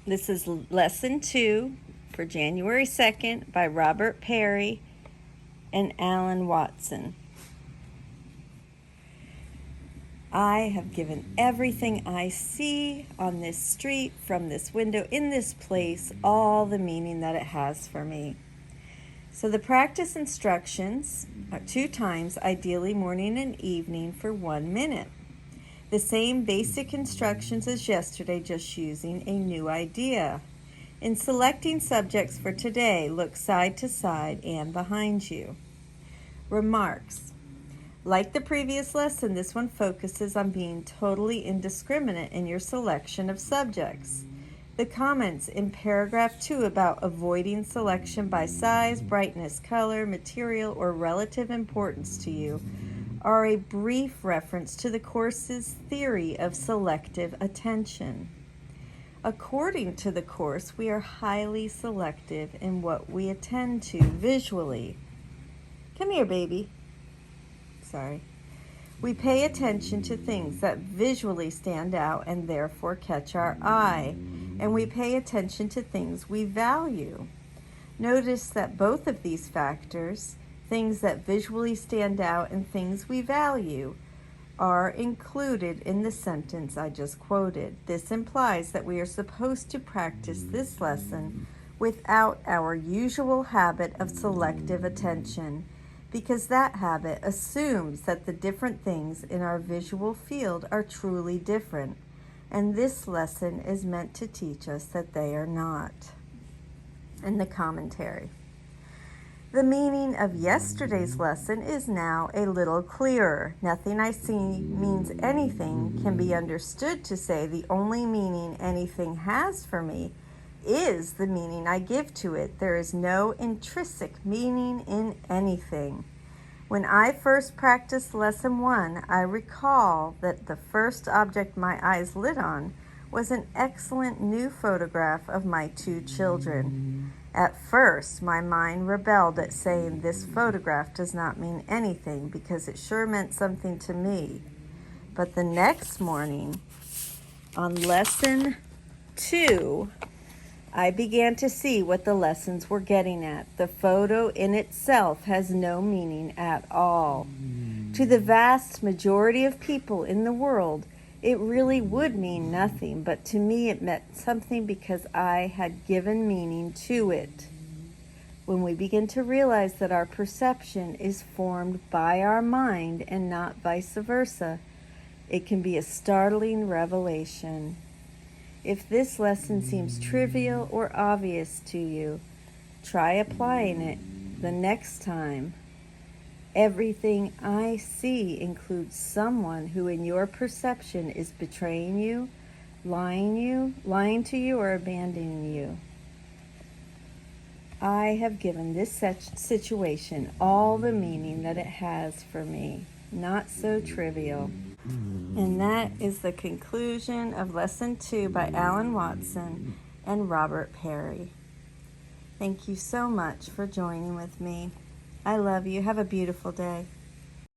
This is lesson 2 for January 2nd by Robert Perry and Alan Watson. I have given everything I see on this street, from this window, in this place, all the meaning that it has for me. So the practice instructions are 2 times, ideally morning and evening, for 1 minute. The same basic instructions as yesterday, just using a new idea. In selecting subjects for today, look side to side and behind you. Remarks. Like the previous lesson, this one focuses on being totally indiscriminate in your selection of subjects. The comments in paragraph 2 about avoiding selection by size, brightness, color, material, or relative importance to you are a brief reference to the course's theory of selective attention. According to the course, we are highly selective in what we attend to visually. Come here, baby. Sorry. We pay attention to things that visually stand out and therefore catch our eye, and we pay attention to things we value. Notice that both of these factors, things that visually stand out and things we value, are included in the sentence I just quoted. This implies that we are supposed to practice this lesson without our usual habit of selective attention, because that habit assumes that the different things in our visual field are truly different, and this lesson is meant to teach us that they are not. And the commentary. The meaning of yesterday's lesson is now a little clearer. Nothing I see means anything can be understood to say the only meaning anything has for me is the meaning I give to it. There is no intrinsic meaning in anything. When I first practiced lesson 1, I recall that the first object my eyes lit on was an excellent new photograph of my 2 children. At first, my mind rebelled at saying this photograph does not mean anything because it sure meant something to me. But the next morning, on lesson 2, I began to see what the lessons were getting at. The photo in itself has no meaning at all. To the vast majority of people in the world, it really would mean nothing, but to me it meant something because I had given meaning to it. When we begin to realize that our perception is formed by our mind and not vice versa, it can be a startling revelation. If this lesson seems trivial or obvious to you, try applying it the next time. Everything I see includes someone who in your perception is betraying you, lying to you, or abandoning you. I have given this situation all the meaning that it has for me. Not so trivial. And that is the conclusion of lesson 2 by Alan Watson and Robert Perry. Thank you so much for joining with me. I love you. Have a beautiful day.